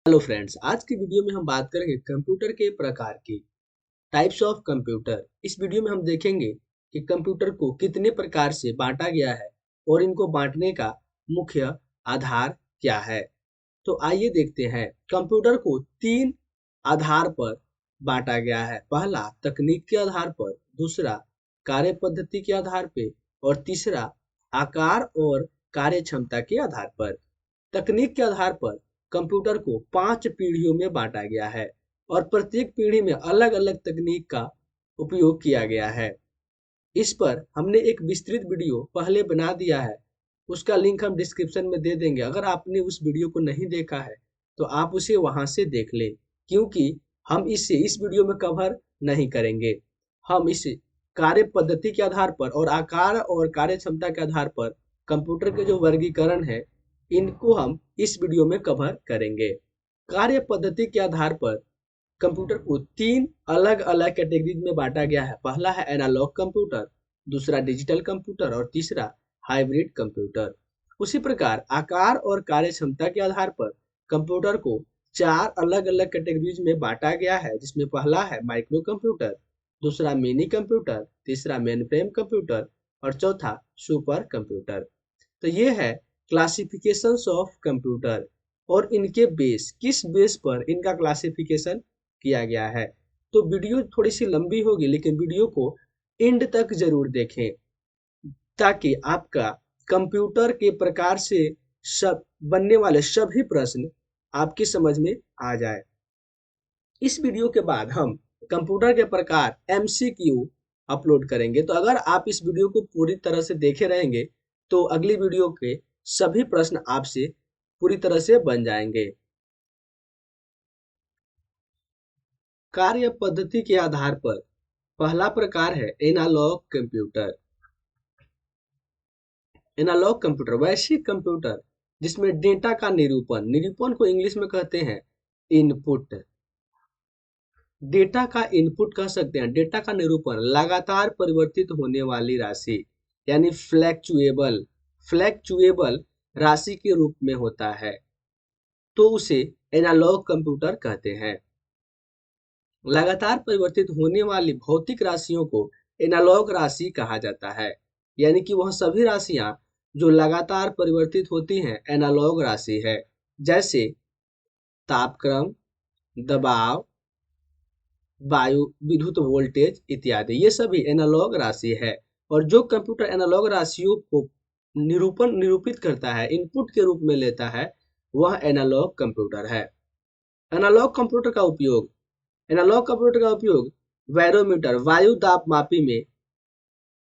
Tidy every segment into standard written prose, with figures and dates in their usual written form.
Hello friends, आज की video में हम बात करेंगे कंप्यूटर के प्रकार की टाइप्स ऑफ कंप्यूटर। इस वीडियो में हम देखेंगे कि कंप्यूटर को कितने प्रकार से बांटा गया है और इनको बांटने का मुख्य आधार क्या है। तो आइए देखते हैं। कंप्यूटर को तीन आधार पर बांटा गया है। पहला तकनीक के आधार पर, दूसरा कार्य पद्धति के आधार पर और तीसरा आकार और कार्य क्षमता के आधार पर। तकनीक के आधार पर कंप्यूटर को 5 पीढ़ियों में बांटा गया है और प्रत्येक पीढ़ी में अलग अलग तकनीक का उपयोग किया गया है। इस पर हमने एक विस्तृत वीडियो पहले बना दिया है, उसका लिंक हम डिस्क्रिप्शन में दे देंगे। अगर आपने उस वीडियो को नहीं देखा है तो आप उसे वहां से देख लें, क्योंकि हम इस वीडियो में कवर नहीं करेंगे। हम इस कार्य पद्धति के आधार पर और आकार और कार्य क्षमता के आधार पर कंप्यूटर के जो वर्गीकरण है, इनको हम इस वीडियो में कवर करेंगे। कार्य पद्धति के आधार पर कंप्यूटर को तीन अलग अलग कैटेगरीज में बांटा गया है। पहला है एनालॉग कंप्यूटर, दूसरा डिजिटल कंप्यूटर और तीसरा हाइब्रिड कंप्यूटर। उसी प्रकार आकार और कार्य क्षमता के आधार पर कंप्यूटर को चार अलग अलग कैटेगरीज में बांटा गया है, जिसमें पहला है माइक्रो कंप्यूटर, दूसरा मिनी कंप्यूटर, तीसरा मेनफ्रेम कंप्यूटर और चौथा सुपर कंप्यूटर। तो ये है क्लासिफिकेशंस ऑफ कंप्यूटर और इनके बेस, किस बेस पर इनका क्लासिफिकेशन किया गया है। तो वीडियो थोड़ी सी लंबी होगी, लेकिन वीडियो को एंड तक जरूर देखें ताकि आपका कंप्यूटर के प्रकार से सब बनने वाले सभी प्रश्न आपकी समझ में आ जाए। इस वीडियो के बाद हम कंप्यूटर के प्रकार MCQ अपलोड करेंगे। तो अगर आप इस वीडियो को पूरी तरह से देखे रहेंगे तो अगली वीडियो के सभी प्रश्न आपसे पूरी तरह से बन जाएंगे। कार्य पद्धति के आधार पर पहला प्रकार है एनालॉग कंप्यूटर। एनालॉग कंप्यूटर वैश्विक कंप्यूटर जिसमें डेटा का निरूपण को इंग्लिश में कहते हैं इनपुट। डेटा का इनपुट कह सकते हैं। डेटा का निरूपण लगातार परिवर्तित होने वाली राशि यानी फ्लैक्चुएबल राशि के रूप में होता है, तो उसे एनालॉग कंप्यूटर कहते हैं। लगातार परिवर्तित होने वाली भौतिक राशियों को एनालॉग राशि कहा जाता है, यानी कि वह सभी राशियां जो लगातार परिवर्तित होती हैं एनालॉग राशि है। जैसे तापक्रम, दबाव, वायु, विद्युत वोल्टेज इत्यादि, ये सभी एनालॉग राशि है। और जो कंप्यूटर एनालॉग राशियों को निरूपित करता है, इनपुट के रूप में लेता है, वह एनालॉग कंप्यूटर है। एनालॉग कंप्यूटर का उपयोग बैरोमीटर वायु दाब मापी में,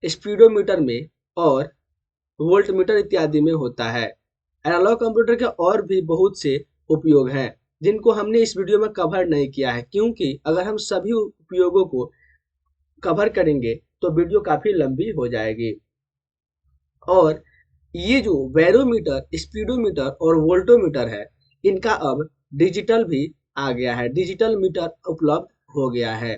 स्पीडोमीटर में और वोल्टमीटर इत्यादि में होता है। एनालॉग कंप्यूटर के और भी बहुत से उपयोग हैं जिनको हमने इस वीडियो में कवर नहीं किया है, क्योंकि अगर हम सभी उपयोगों को कवर करेंगे तो वीडियो काफी लंबी हो जाएगी। और ये जो बैरोमीटर, स्पीडोमीटर और वोल्टोमीटर है, इनका अब डिजिटल भी आ गया है, डिजिटल मीटर उपलब्ध हो गया है।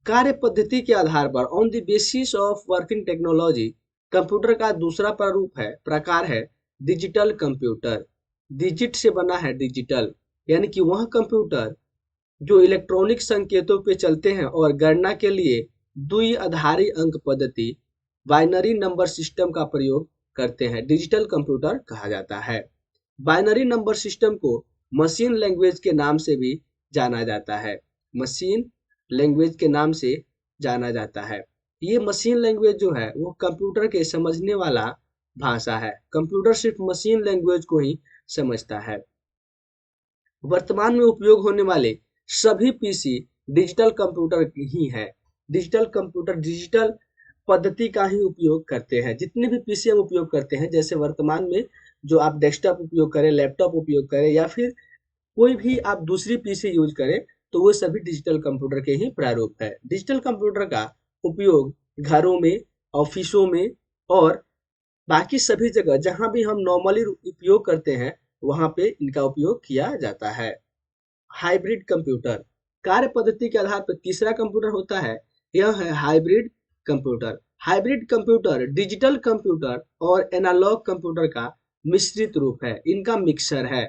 कार्य पद्धति के आधार पर on the basis of working technology computer का दूसरा प्रकार है डिजिटल कंप्यूटर। डिजिट से बना है डिजिटल, यानी कि वह कंप्यूटर जो इलेक्ट्रॉनिक संकेतों पे चलते हैं और गणना के लिए द्विआधारी अंक पद्धति बाइनरी नंबर सिस्टम का प्रयोग करते हैं, डिजिटल कंप्यूटर कहा जाता है। बाइनरी नंबर सिस्टम को मशीन लैंग्वेज के नाम से भी जाना जाता है। मशीन लैंग्वेज के नाम से जाना जाता है। ये मशीन लैंग्वेज जो है वो कंप्यूटर के समझने वाला भाषा है। कंप्यूटर सिर्फ मशीन लैंग्वेज को ही समझता है। वर्तमान में उपयोग होने वाले सभी पीसी डिजिटल कंप्यूटर ही है। डिजिटल कंप्यूटर डिजिटल पद्धति का ही उपयोग करते हैं। जितने भी पीसी हम उपयोग करते हैं, जैसे वर्तमान में जो आप डेस्कटॉप उपयोग करें, लैपटॉप उपयोग करें या फिर कोई भी आप दूसरी पीसी यूज करें, तो वो सभी डिजिटल कंप्यूटर के ही प्रारूप है। डिजिटल कंप्यूटर का उपयोग घरों में, ऑफिसों में और बाकी सभी जगह जहां भी हम नॉर्मली उपयोग करते हैं वहां पे इनका उपयोग किया जाता है। हाइब्रिड कंप्यूटर कार्य पद्धति के आधार पर तीसरा कंप्यूटर होता है, यह है hybrid computer. Hybrid computer digital computer और एनालॉग कंप्यूटर का मिश्रित रूप है, इनका मिक्सर है।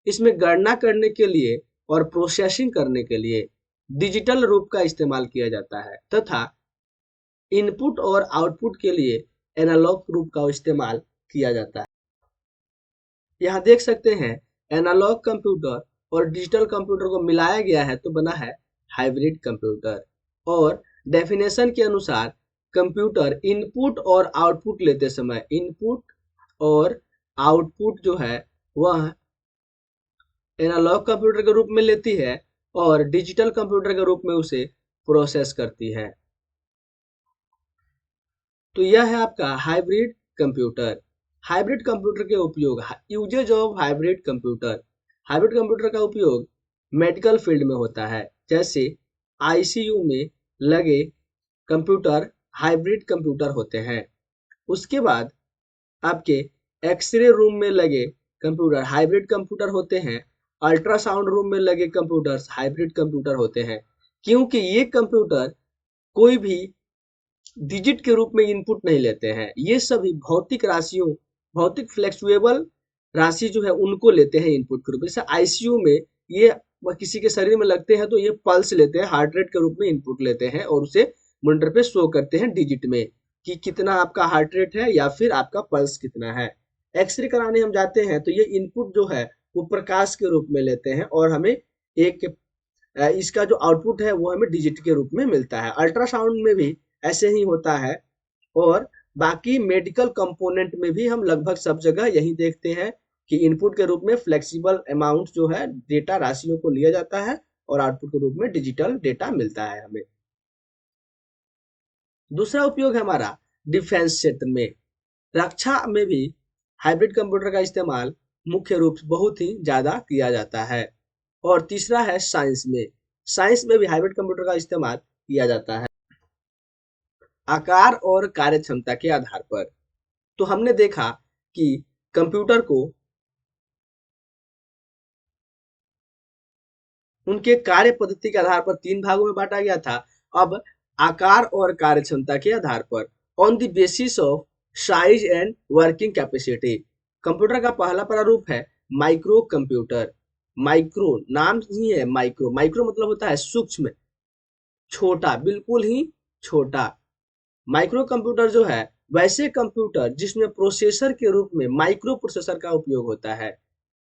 इसमें गणना करने के लिए और प्रोसेसिंग करने के लिए डिजिटल रूप का इस्तेमाल किया जाता है तथा इनपुट और आउटपुट के लिए एनालॉग रूप का इस्तेमाल किया जाता है। यहाँ देख सकते हैं एनालॉग कंप्यूटर और डिजिटल कंप्यूटर को मिलाया गया है तो बना है हाइब्रिड कंप्यूटर। और डेफिनेशन के अनुसार कंप्यूटर इनपुट और आउटपुट लेते समय इनपुट और आउटपुट जो है वह एनालॉग कंप्यूटर के रूप में लेती है और डिजिटल कंप्यूटर के रूप में उसे प्रोसेस करती है। तो यह है आपका हाइब्रिड कंप्यूटर। हाइब्रिड कंप्यूटर के उपयोग, uses of hybrid computer. Hybrid computer का उपयोग मेडिकल फील्ड में होता है, जैसे आईसीयू में लगे कंप्यूटर हाइब्रिड कंप्यूटर होते हैं। उसके बाद आपके एक्सरे रूम में लगे कंप्यूटर हाइब्रिड कंप्यूटर होते हैं। अल्ट्रासाउंड रूम में लगे कंप्यूटर्स हाइब्रिड कंप्यूटर होते हैं, क्योंकि ये कंप्यूटर कोई भी डिजिट के रूप में इनपुट नहीं लेते हैं। ये सभी भौतिक राशियों, भौतिक फ्लेक्सुएबल राशि जो है उनको लेते हैं इनपुट के रूप में। जैसे आईसीयू में ये किसी के शरीर में लगते हैं तो ये पल्स लेते हैं, हार्ट रेट के रूप में इनपुट लेते हैं और उसे मॉनिटर पे शो करते हैं डिजिट में कि कितना आपका हार्ट रेट है या फिर आपका पल्स कितना है। एक्सरे कराने हम जाते हैं तो ये इनपुट जो है वो प्रकाश के रूप में लेते हैं और हमें एक इसका जो आउटपुट है वो हमें डिजिट के रूप में मिलता है। अल्ट्रासाउंड में भी ऐसे ही होता है और बाकी मेडिकल कंपोनेंट में भी हम लगभग सब जगह यही देखते हैं कि इनपुट के रूप में फ्लेक्सिबल अमाउंट जो है डेटा राशियों को लिया जाता है और आउटपुट के रूप में डिजिटल डेटा मिलता है हमें। दूसरा उपयोग है हमारा डिफेंस क्षेत्र में। रक्षा में भी हाइब्रिड कंप्यूटर का इस्तेमाल मुख्य रूप से बहुत ही ज्यादा किया जाता है। और तीसरा है साइंस में। साइंस में भी हाइब्रिड कंप्यूटर का इस्तेमाल किया जाता है आकार और कार्य क्षमता के आधार पर। तो हमने देखा कि कंप्यूटर को उनके कार्य पद्धति के आधार पर 3 भागों में बांटा गया था। अब आकार और कार्य क्षमता के आधार पर, on the basis of size and working capacity, computer का पहला प्रारूप है माइक्रो कंप्यूटर। माइक्रो नाम ही है माइक्रो, माइक्रो मतलब होता है सूक्ष्म, छोटा, बिल्कुल ही छोटा। माइक्रो कंप्यूटर जो है वैसे कंप्यूटर जिसमें प्रोसेसर के रूप में माइक्रो प्रोसेसर का उपयोग होता है।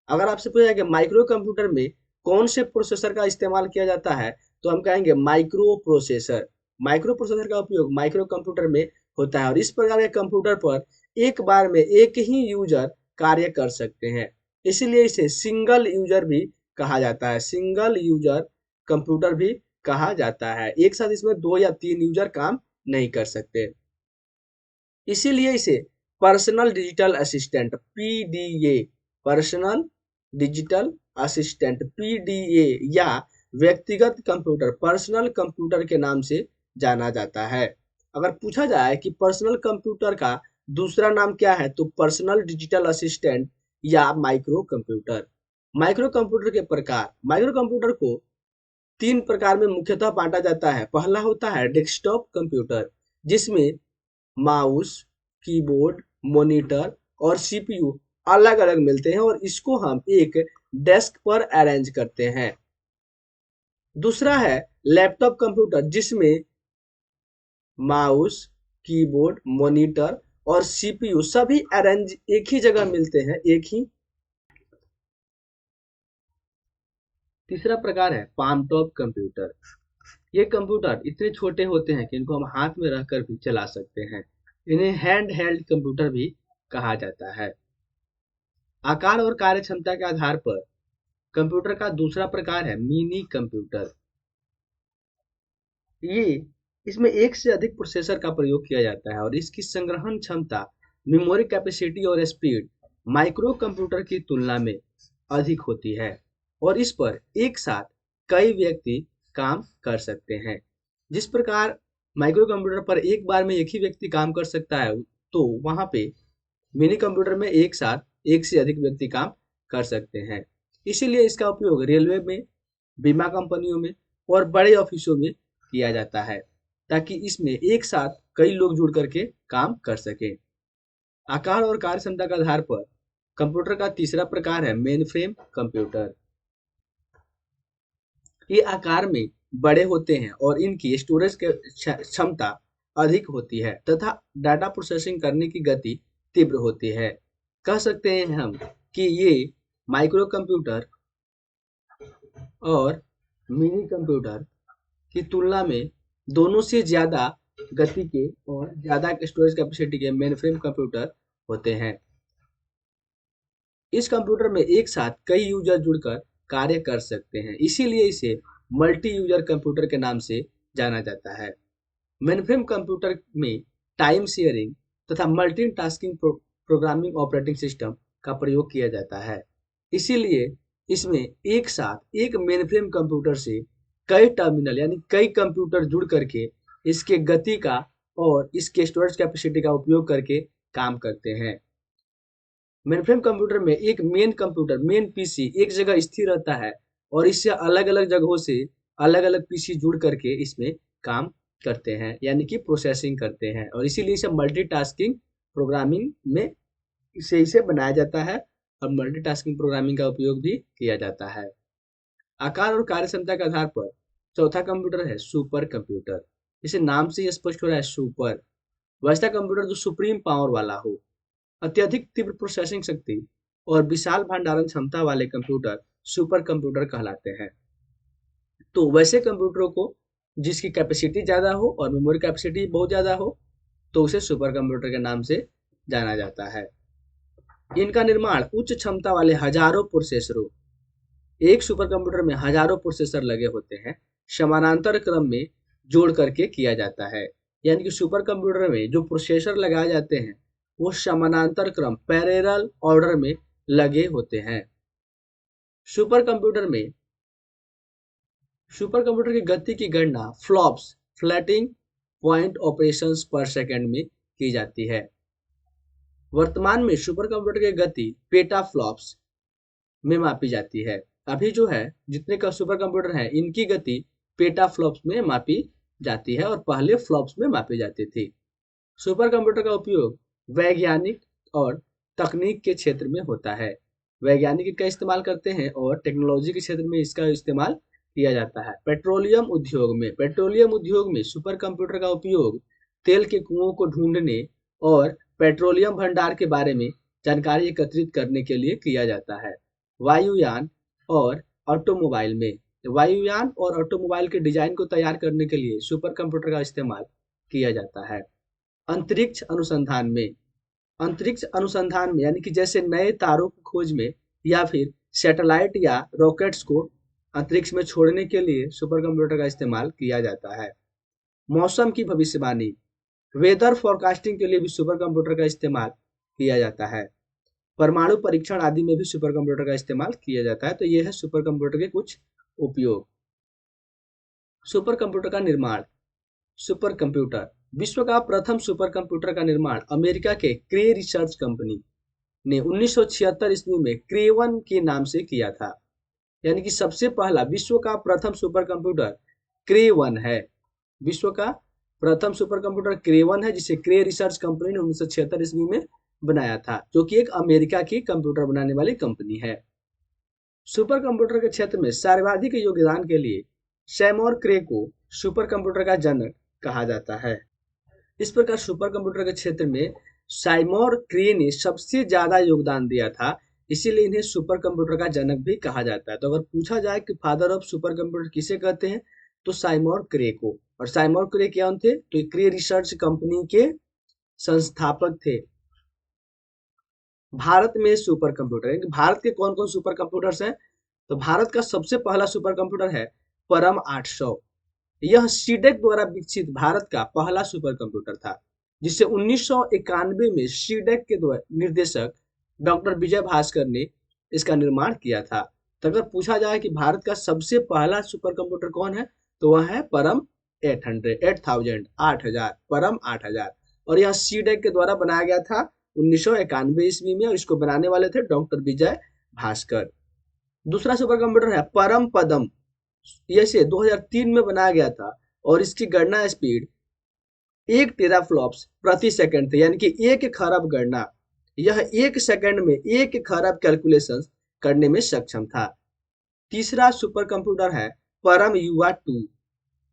अगर आपसे पूछा जाए कि माइक्रो कंप्यूटर में कौन से प्रोसेसर का इस्तेमाल किया जाता है तो हम कहेंगे माइक्रो प्रोसेसर। माइक्रो प्रोसेसर का उपयोग माइक्रो कंप्यूटर में होता है और इस प्रकार के कंप्यूटर पर एक बार में एक ही यूजर कार्य कर सकते हैं, इसीलिए इसे सिंगल यूजर भी कहा जाता है। सिंगल यूजर कंप्यूटर भी कहा जाता है। एक साथ इसमें 2 या 3 यूजर काम नहीं कर सकते, इसीलिए इसे personal digital assistant PDA, personal digital assistant PDA या व्यक्तिगत कंप्यूटर पर्सनल कंप्यूटर के नाम से जाना जाता है। अगर पूछा जाए कि पर्सनल कंप्यूटर का दूसरा नाम क्या है तो पर्सनल डिजिटल असिस्टेंट या माइक्रो कंप्यूटर। माइक्रो कंप्यूटर के प्रकार, माइक्रो कंप्यूटर को 3 प्रकार में मुख्यतः बांटा जाता है। पहला होता है डेस्कटॉप कंप्यूटर, जिसमें माउस, कीबोर्ड, मॉनिटर और सीपीयू अलग अलग मिलते हैं और इसको हम एक डेस्क पर अरेंज करते हैं। दूसरा है लैपटॉप कंप्यूटर, जिसमें माउस, कीबोर्ड, मॉनिटर और सीपीयू सभी अरेंज एक ही जगह मिलते हैं, एक ही। तीसरा प्रकार है पाम टॉप कंप्यूटर। ये कंप्यूटर इतने छोटे होते हैं कि इनको हम हाथ में रखकर भी चला सकते हैं। इन्हें हैंड हेल्ड कंप्यूटर भी कहा जाता है। आकार और कार्य क्षमता के आधार पर कंप्यूटर का दूसरा प्रकार है मिनी कंप्यूटर। ये इसमें एक से अधिक प्रोसेसर का प्रयोग किया जाता है और इसकी संग्रहण क्षमता, मेमोरी कैपेसिटी और स्पीड माइक्रो कंप्यूटर की तुलना में अधिक होती है और इस पर एक साथ कई व्यक्ति काम कर सकते हैं। जिस प्रकार माइक्रो कंप्यूटर पर एक बार में एक ही व्यक्ति काम कर सकता है, तो वहां पे मिनी कंप्यूटर में एक साथ एक से अधिक व्यक्ति काम कर सकते हैं। इसीलिए इसका उपयोग रेलवे में, बीमा कंपनियों में और बड़े ऑफिसों में किया जाता है, ताकि इसमें एक साथ कई लोग जुड़ करके काम कर सके। आकार और कार्य क्षमता के आधार पर कंप्यूटर का तीसरा प्रकार है मेन फ्रेम कंप्यूटर। ये आकार में बड़े होते हैं और इनकी स्टोरेज क्षमता अधिक होती है तथा डाटा प्रोसेसिंग करने की गति तीव्र होती है। कह सकते हैं हम कि ये माइक्रो कंप्यूटर और मिनी कंप्यूटर की तुलना में दोनों से ज्यादा गति के और ज्यादा स्टोरेज कैपेसिटी के मेनफ्रेम कंप्यूटर होते हैं। इस कंप्यूटर में एक साथ कई यूजर जुड़कर कार्य कर सकते हैं, इसीलिए इसे मल्टी यूजर कंप्यूटर के नाम से जाना जाता है। मेनफ्रेम कंप्यूटर में टाइम शेयरिंग तथा मल्टीटास्किंग प्रोग्रामिंग ऑपरेटिंग सिस्टम का प्रयोग किया जाता है। इसीलिए इसमें एक साथ एक मेनफ्रेम कंप्यूटर से कई टर्मिनल यानी कई कंप्यूटर जुड़ करके इसके गति का और इसके स्टोरेज कैपेसिटी का उपयोग करके काम करते हैं। मेनफ्रेम कंप्यूटर में एक मेन पीसी एक जगह स्थिर रहता है और इससे अलग अलग जगहों से अलग अलग पीसी जुड़ करके इसमें काम करते हैं यानी कि प्रोसेसिंग करते हैं, और इसीलिए इसे मल्टीटास्किंग प्रोग्रामिंग में इसे बनाया जाता है और मल्टीटास्किंग प्रोग्रामिंग का उपयोग भी किया जाता है। आकार और कार्यक्षमता के आधार पर चौथा कंप्यूटर है सुपर कंप्यूटर। इसे नाम से स्पष्ट हो रहा है सुपर, वैसा कंप्यूटर जो सुप्रीम पावर वाला हो। अत्यधिक तीव्र प्रोसेसिंग शक्ति और विशाल भंडारण क्षमता वाले कंप्यूटर सुपर कंप्यूटर कहलाते हैं। तो वैसे कंप्यूटरों को जिसकी कैपेसिटी ज्यादा हो और मेमोरी कैपेसिटी बहुत ज्यादा हो तो उसे सुपर कंप्यूटर के नाम से जाना जाता है। इनका निर्माण उच्च क्षमता वाले हजारों प्रोसेसरों, एक सुपर कंप्यूटर में हजारों प्रोसेसर लगे होते हैं, समानांतर क्रम में जोड़ करके किया जाता है। यानी कि सुपर कंप्यूटर में जो प्रोसेसर लगाए जाते हैं वो समानांतर क्रम पैरेलल ऑर्डर में लगे होते हैं। सुपर कंप्यूटर की गति की गणना फ्लॉप्स फ्लोटिंग पॉइंट ऑपरेशंस पर सेकंड में की जाती है। वर्तमान में सुपर कंप्यूटर की गति पेटा फ्लॉप्स में मापी जाती है। अभी जो है जितने का सुपर कंप्यूटर है इनकी गति पेटा फ्लॉप्स में मापी जाती है और पहले फ्लॉप्स में मापी जाती थी। सुपर कंप्यूटर का उपयोग वैज्ञानिक और तकनीक के क्षेत्र में होता है। वैज्ञानिक इसका इस्तेमाल करते हैं और टेक्नोलॉजी के क्षेत्र में इसका इस्तेमाल किया जाता है। पेट्रोलियम उद्योग में सुपर कंप्यूटर का उपयोग तेल के कुओं को ढूंढने और पेट्रोलियम भंडार के बारे में जानकारी एकत्रित करने के लिए किया जाता है। वायुयान और ऑटोमोबाइल के डिजाइन को तैयार करने के लिए सुपर कंप्यूटर का इस्तेमाल किया जाता है। अंतरिक्ष अनुसंधान में यानी कि जैसे नए तारों की खोज में या फिर सैटेलाइट या रॉकेट्स को अंतरिक्ष में छोड़ने के लिए सुपर कंप्यूटर का इस्तेमाल किया जाता है। मौसम की भविष्यवाणी, वेदर फोरकास्टिंग के लिए भी सुपर कंप्यूटर का इस्तेमाल किया जाता है। परमाणु परीक्षण आदि में भी सुपर कंप्यूटर का इस्तेमाल किया जाता है। तो ये है सुपर कंप्यूटर के कुछ उपयोग। सुपर कंप्यूटर का निर्माण। सुपर कंप्यूटर विश्व का प्रथम सुपर कंप्यूटर का निर्माण अमेरिका के क्रे रिसर्च कंपनी ने 1976 ईस्वी में क्रे-1 के नाम से किया था। यानी कि सबसे पहला विश्व का प्रथम सुपर कंप्यूटर क्रे-1 है। विश्व का प्रथम सुपर कंप्यूटर क्रे-1 है जिसे क्रे रिसर्च कंपनी ने 1976 ईस्वी में बनाया था, जो कि एक अमेरिका की कंप्यूटर बनाने वाली कंपनी है। सुपर कंप्यूटर के क्षेत्र में सर्वाधिक योगदान के लिए सैमोर क्रे को सुपर कंप्यूटर का जनक कहा जाता है। इस प्रकार सुपर कंप्यूटर के क्षेत्र में साइमोर क्रे ने सबसे ज्यादा योगदान दिया था, इसीलिए इन्हें सुपर कंप्यूटर का जनक भी कहा जाता है। तो अगर पूछा जाए कि फादर ऑफ सुपर कंप्यूटर किसे कहते हैं तो साइमोर क्रे को। और साइमोर क्रे कौन थे? तो क्रे रिसर्च कंपनी के संस्थापक थे। भारत में सुपर कंप्यूटर, भारत के कौन कौन सुपर कंप्यूटर्स हैं? तो भारत का सबसे पहला सुपर कंप्यूटर है परम 800। यह सीडेक द्वारा विकसित भारत का पहला सुपर कंप्यूटर था, जिसे 1991 में सीडेक के निर्देशक डॉक्टर विजय भास्कर ने इसका निर्माण किया था। तो अगर पूछा जाए कि भारत का सबसे पहला सुपर कंप्यूटर कौन है तो वह है परम 8000 परम 8000, और यह सीडेक के द्वारा बनाया गया था 1991 ईस्वी में, और इसको बनाने वाले थे डॉक्टर विजय भास्कर। दूसरा सुपर कंप्यूटर है परम पदम, इसे 2003 में बनाया गया था और इसकी गणना स्पीड 1 टेराफ्लॉप्स प्रति सेकंड थे, यानी कि 1 खरब गणना यह 1 सेकंड में 1 खरब कैलकुलेशन करने में सक्षम था। तीसरा सुपर कंप्यूटर है परम युवा 2।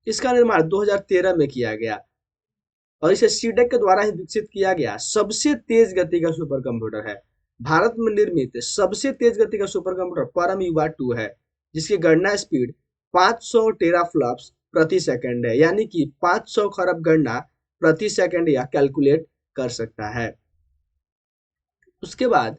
इसका निर्माण 2013 में किया गया और इसे सीडेक के द्वारा ही विकसित किया गया सबसे तेज गति का सुपर कंप्यूटर है। भारत में निर्मित सबसे तेज गति का सुपर कंप्यूटर परम युवा 2 है, जिसकी गणना स्पीड 500 टेराफ्लॉप्स प्रति सेकंड है, यानी कि 500 खरब गणना प्रति सेकंड या कैलकुलेट कर सकता है। उसके बाद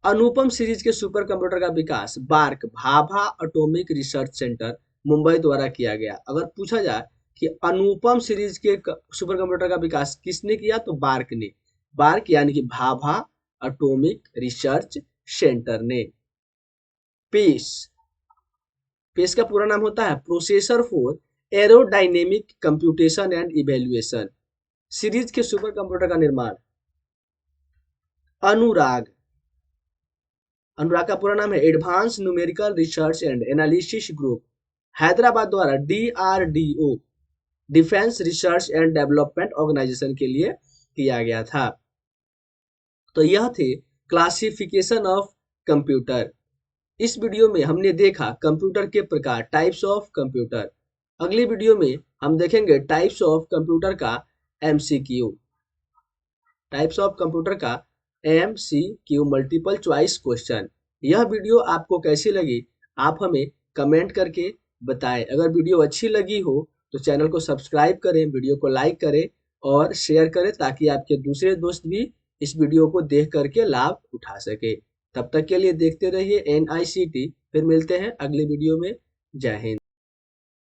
अनुपम सीरीज के सुपर कंप्यूटर का विकास BARC Bhabha atomic research centre Mumbai द्वारा किया गया। अगर पूछा जाए कि अनुपम सीरीज के सुपर कंप्यूटर का विकास किसने किया, तो बार्क ने। बार्क यानी कि भाभा एटॉमिक रिसर्च सेंटर ने। पेस, पेस का पूरा नाम होता है processor for aerodynamic computation and evaluation. Series के सुपर कंप्यूटर का निर्माण अनुराग, अनुराग का पूरा नाम है advance numerical research and analysis group, Hyderabad द्वारा DRDO defence research and development organisation के लिए किया गया था। तो यह थे क्लासिफिकेशन ऑफ कंप्यूटर। इस वीडियो में हमने देखा कंप्यूटर के प्रकार, टाइप्स ऑफ कंप्यूटर। अगली वीडियो में हम देखेंगे टाइप्स ऑफ कंप्यूटर का MCQ, टाइप्स ऑफ कंप्यूटर का MCQ मल्टीपल चॉइस क्वेश्चन। यह वीडियो आपको कैसी लगी आप हमें कमेंट करके बताएं। अगर वीडियो अच्छी लगी हो तो चैनल को सब्सक्राइब करें, वीडियो को लाइक करें और शेयर करें, ताकि आपके दूसरे दोस्त भी इस वीडियो को देख करके लाभ उठा सके। तब तक के लिए देखते रहिए NICT। फिर मिलते हैं अगले वीडियो में। जय हिंद।